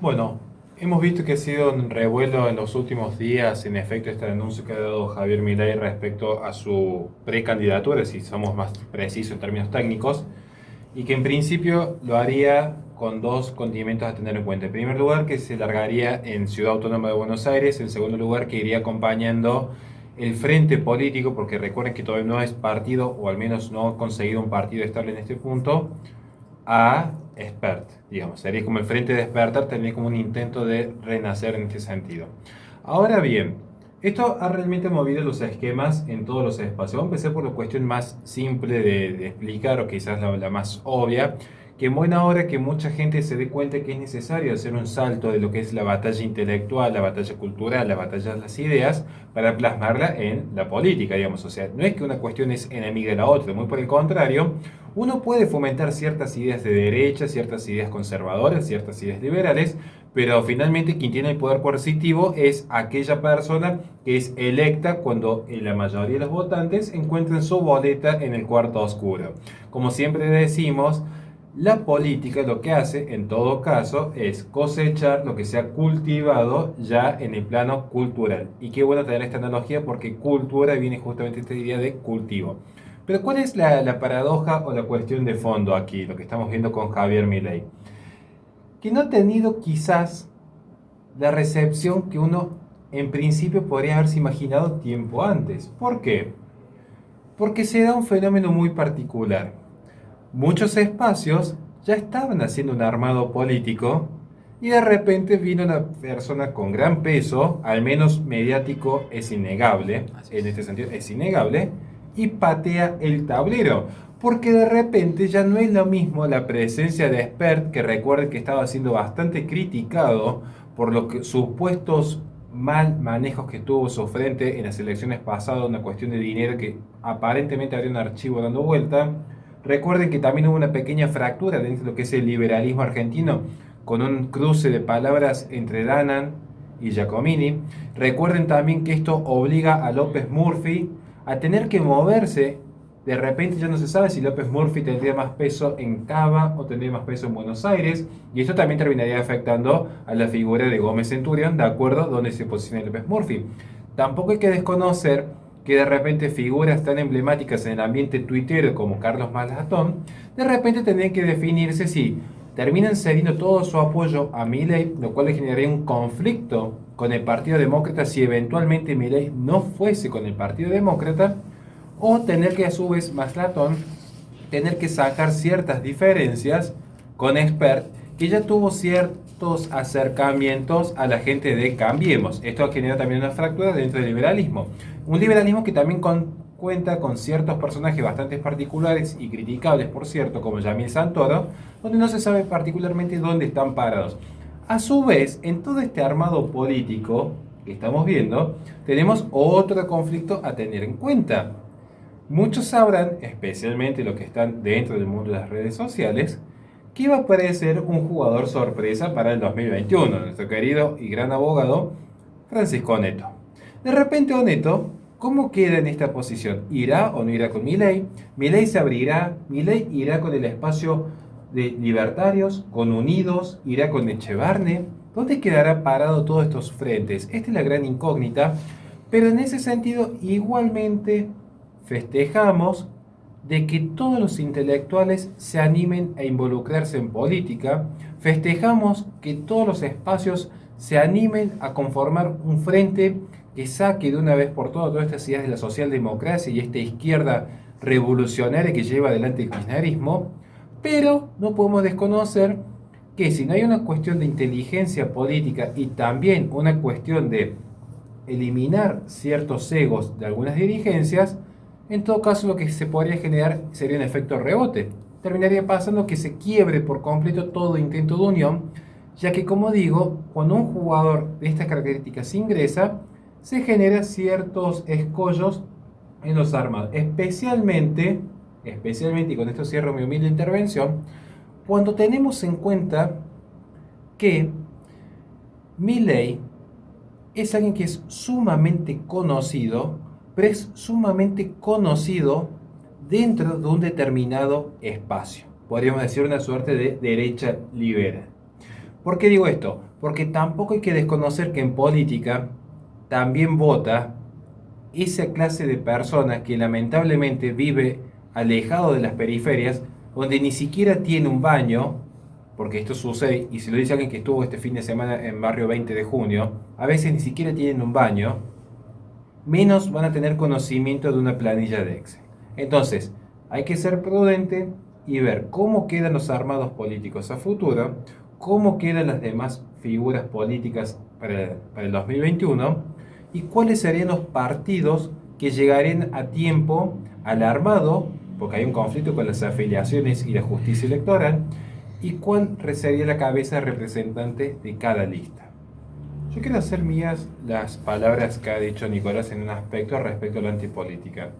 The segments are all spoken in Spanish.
Bueno, hemos visto que ha sido un revuelo en los últimos días, en efecto, este anuncio que ha dado Javier Milei respecto a su precandidatura, si somos más precisos en términos técnicos, y que en principio lo haría con dos condimentos a tener en cuenta. En primer lugar, que se largaría en Ciudad Autónoma de Buenos Aires. En segundo lugar, que iría acompañando el frente político, porque recuerden que todavía no es partido, o al menos no ha conseguido un partido estable en este punto, a Expert, digamos. Sería como el frente de despertar, tendría como un intento de renacer en este sentido. Ahora bien, esto ha realmente movido los esquemas en todos los espacios. Vamos a empezar por la cuestión más simple de explicar, o quizás la más obvia, que en buena hora que mucha gente se dé cuenta que es necesario hacer un salto de lo que es la batalla intelectual, la batalla cultural, la batalla de las ideas, para plasmarla en la política, digamos. O sea, no es que una cuestión es enemiga de la otra, muy por el contrario, uno puede fomentar ciertas ideas de derecha, ciertas ideas conservadoras, ciertas ideas liberales, pero finalmente quien tiene el poder coercitivo es aquella persona que es electa cuando la mayoría de los votantes encuentran su boleta en el cuarto oscuro. Como siempre decimos, la política lo que hace en todo caso es cosechar lo que se ha cultivado ya en el plano cultural. Y qué bueno tener esta analogía porque cultura viene justamente esta idea de cultivo. Pero ¿cuál es la paradoja o la cuestión de fondo aquí, lo que estamos viendo con Javier Milei? Que no ha tenido quizás la recepción que uno en principio podría haberse imaginado tiempo antes. ¿Por qué? Porque se da un fenómeno muy particular. Muchos espacios ya estaban haciendo un armado político y de repente vino una persona con gran peso, al menos mediático es innegable, Así en es. este sentido es innegable, y patea el tablero. Porque de repente ya no es lo mismo la presencia de Expert, que recuerde que estaba siendo bastante criticado por los supuestos mal manejos que tuvo su frente en las elecciones pasadas, una cuestión de dinero que aparentemente habría un archivo dando vuelta. Recuerden que también hubo una pequeña fractura dentro de lo que es el liberalismo argentino, con un cruce de palabras entre Danan y Giacomini. Recuerden también que esto obliga a López Murphy a tener que moverse. De repente ya no se sabe si López Murphy tendría más peso en Cava o tendría más peso en Buenos Aires. Y esto también terminaría afectando a la figura de Gómez Centurión, de acuerdo a donde se posicione López Murphy. Tampoco hay que desconocer que de repente figuras tan emblemáticas en el ambiente tuitero como Carlos Malatón, de repente tendrían que definirse si terminan cediendo todo su apoyo a Milei, lo cual le generaría un conflicto con el Partido Demócrata si eventualmente Milei no fuese con el Partido Demócrata, o tener que a su vez Malatón tener que sacar ciertas diferencias con Expert, que ya tuvo ciertos acercamientos a la gente de Cambiemos. Esto genera también una fractura dentro del liberalismo. Un liberalismo que también cuenta con ciertos personajes bastante particulares y criticables, por cierto, como Yamil Santoro, donde no se sabe particularmente dónde están parados. A su vez, en todo este armado político que estamos viendo, tenemos otro conflicto a tener en cuenta. Muchos sabrán, especialmente los que están dentro del mundo de las redes sociales, que iba a aparecer un jugador sorpresa para el 2021, nuestro querido y gran abogado Francisco Neto. De repente Oneto, ¿cómo queda en esta posición? ¿Irá o no irá con Milei? ¿Milei se abrirá? ¿Milei irá con el espacio de libertarios, con Unidos? ¿Irá con Echevarne? ¿Dónde quedará parado todos estos frentes? Esta es la gran incógnita, pero en ese sentido igualmente festejamos de que todos los intelectuales se animen a involucrarse en política, festejamos que todos los espacios se animen a conformar un frente que saque de una vez por todas estas ideas de la socialdemocracia y esta izquierda revolucionaria que lleva adelante el kirchnerismo, pero no podemos desconocer que si no hay una cuestión de inteligencia política y también una cuestión de eliminar ciertos egos de algunas dirigencias, en todo caso lo que se podría generar sería un efecto rebote. Terminaría pasando que se quiebre por completo todo intento de unión, ya que como digo, cuando un jugador de estas características ingresa, se generan ciertos escollos en los armados, especialmente, y con esto cierro mi humilde intervención, cuando tenemos en cuenta que Milley es alguien que es sumamente conocido, pero es sumamente conocido dentro de un determinado espacio. Podríamos decir una suerte de derecha liberal. ¿Por qué digo esto? Porque tampoco hay que desconocer que en política también vota esa clase de persona que lamentablemente vive alejado de las periferias, donde ni siquiera tiene un baño, porque esto sucede, y si lo dice alguien que estuvo este fin de semana en Barrio 20 de junio, a veces ni siquiera tienen un baño, menos van a tener conocimiento de una planilla de Excel. Entonces, hay que ser prudente y ver cómo quedan los armados políticos a futuro, cómo quedan las demás figuras políticas para el 2021 y cuáles serían los partidos que llegarían a tiempo al armado, porque hay un conflicto con las afiliaciones y la justicia electoral, y cuál sería la cabeza representante de cada lista. Yo quiero hacer mías las palabras que ha dicho Nicolás en un aspecto respecto a la antipolítica.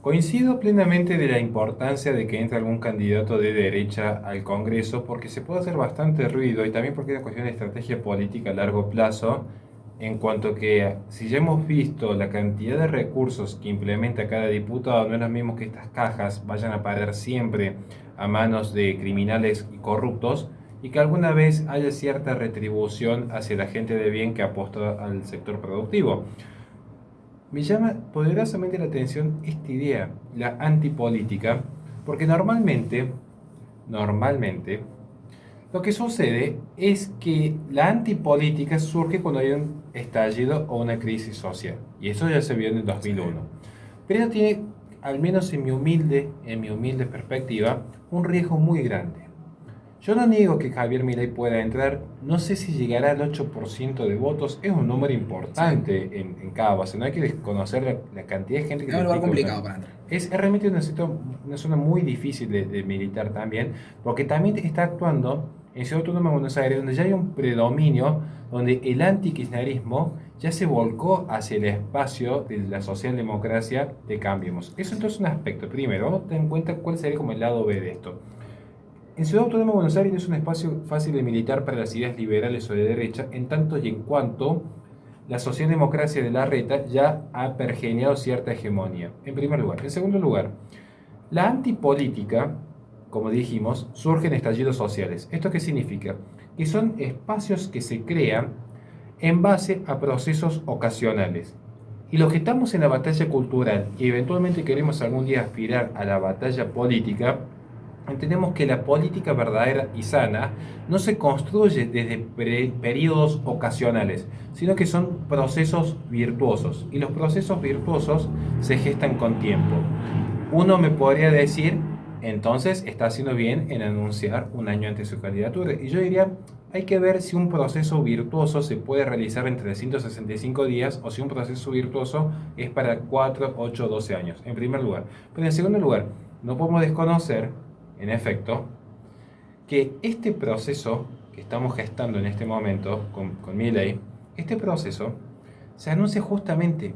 Coincido plenamente de la importancia de que entre algún candidato de derecha al Congreso porque se puede hacer bastante ruido y también porque es una cuestión de estrategia política a largo plazo en cuanto que si ya hemos visto la cantidad de recursos que implementa cada diputado, no es lo mismo que estas cajas vayan a parar siempre a manos de criminales y corruptos y que alguna vez haya cierta retribución hacia la gente de bien que apuesta al sector productivo. Me llama poderosamente la atención esta idea, la antipolítica, porque normalmente, lo que sucede es que la antipolítica surge cuando hay un estallido o una crisis social, y eso ya se vio en el 2001. Pero tiene, al menos en mi humilde perspectiva, un riesgo muy grande. Yo no niego que Javier Milei pueda entrar, no sé si llegará al 8% de votos, es un número importante Sí. en cada base, no hay que desconocer la cantidad de gente que Es un le lugar pica una... complicado para entrar. Es realmente una zona muy difícil de militar también, porque también está actuando en Ciudad Autónoma de Buenos Aires, donde ya hay un predominio, donde el antikirchnerismo ya se volcó hacia el espacio de la socialdemocracia de Cambiemos. Eso entonces es un aspecto. Primero, vamos a tener en cuenta cuál sería como el lado B de esto. En Ciudad Autónoma de Buenos Aires no es un espacio fácil de militar para las ideas liberales o de derecha, en tanto y en cuanto la socialdemocracia de la reta ya ha pergeñado cierta hegemonía, en primer lugar. En segundo lugar, la antipolítica, como dijimos, surge en estallidos sociales. ¿Esto qué significa? Que son espacios que se crean en base a procesos ocasionales. Y los que estamos en la batalla cultural y eventualmente queremos algún día aspirar a la batalla política, entendemos que la política verdadera y sana no se construye desde periodos ocasionales, sino que son procesos virtuosos. Y los procesos virtuosos se gestan con tiempo. Uno me podría decir, entonces está haciendo bien en anunciar un año antes su candidatura. Y yo diría, hay que ver si un proceso virtuoso se puede realizar en 365 días o si un proceso virtuoso es para 4, 8, 12 años, en primer lugar. Pero en segundo lugar, no podemos desconocer, en efecto, que este proceso que estamos gestando en este momento con mi ley, este proceso se anuncia justamente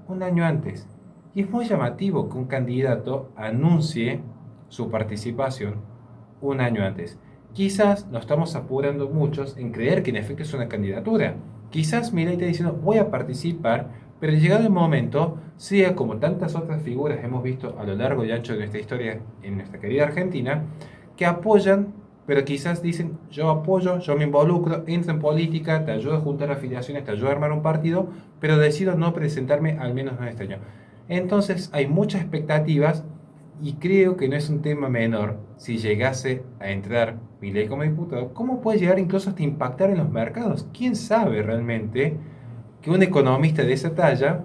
un año antes. Y es muy llamativo que un candidato anuncie su participación un año antes. Quizás nos estamos apurando muchos en creer que en efecto es una candidatura. Quizás Milei está diciendo voy a participar, pero llegado el momento, sea como tantas otras figuras hemos visto a lo largo y ancho de nuestra historia en nuestra querida Argentina, que apoyan, pero quizás dicen yo apoyo, yo me involucro, entro en política, te ayudo a juntar afiliaciones, te ayudo a armar un partido, pero decido no presentarme al menos en este año. Entonces hay muchas expectativas y creo que no es un tema menor si llegase a entrar Milei como diputado, cómo puede llegar incluso hasta impactar en los mercados. ¿Quién sabe realmente que un economista de esa talla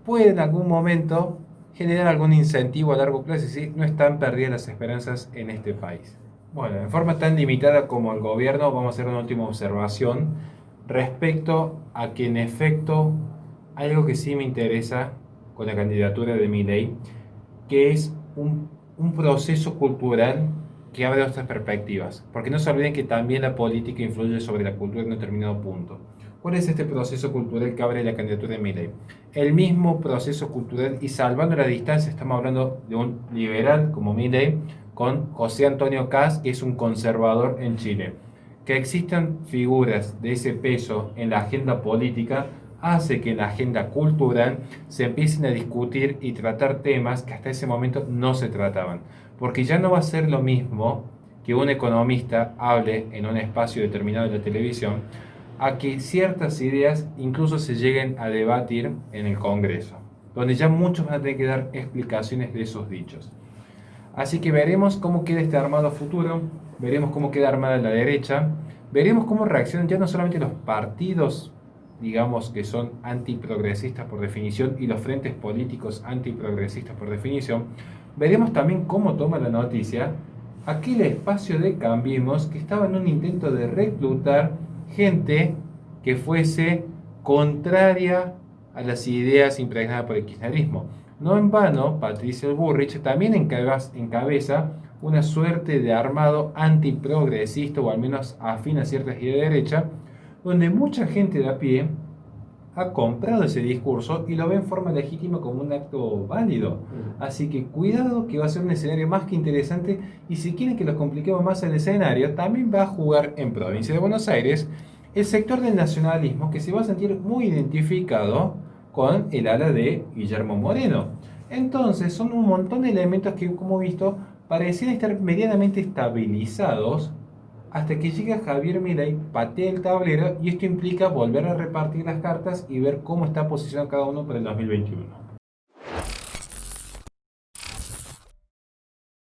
puede en algún momento generar algún incentivo a largo plazo y si no están perdidas las esperanzas en este país? Bueno, en forma tan limitada como el gobierno, vamos a hacer una última observación respecto a que en efecto hay algo que sí me interesa con la candidatura de Milei, que es un proceso cultural que abre otras perspectivas. Porque no se olviden que también la política influye sobre la cultura en un determinado punto. ¿Cuál es este proceso cultural que abre la candidatura de Milei? El mismo proceso cultural y salvando la distancia, estamos hablando de un liberal como Milei con José Antonio Kast, que es un conservador en Chile. Que existan figuras de ese peso en la agenda política hace que en la agenda cultural se empiecen a discutir y tratar temas que hasta ese momento no se trataban. Porque ya no va a ser lo mismo que un economista hable en un espacio determinado de la televisión a que ciertas ideas incluso se lleguen a debatir en el Congreso, donde ya muchos van a tener que dar explicaciones de esos dichos. Así que veremos cómo queda este armado futuro, veremos cómo queda armada la derecha, veremos cómo reaccionan ya no solamente los partidos, digamos, que son antiprogresistas por definición, y los frentes políticos antiprogresistas por definición, veremos también cómo toma la noticia aquel espacio de Cambiemos que estaba en un intento de reclutar gente que fuese contraria a las ideas impregnadas por el kirchnerismo. No en vano, Patricia Bullrich también encabeza una suerte de armado antiprogresista, o al menos afín a ciertas ideas de derecha, donde mucha gente de a pie ha comprado ese discurso y lo ve en forma legítima como un acto válido. Así que cuidado, que va a ser un escenario más que interesante, y si quieren que los compliquemos más el escenario, también va a jugar en Provincia de Buenos Aires el sector del nacionalismo, que se va a sentir muy identificado con el ala de Guillermo Moreno. Entonces son un montón de elementos que, como he visto, parecían estar medianamente estabilizados hasta que llega Javier Milei, patea el tablero, y esto implica volver a repartir las cartas y ver cómo está posicionado cada uno para el 2021.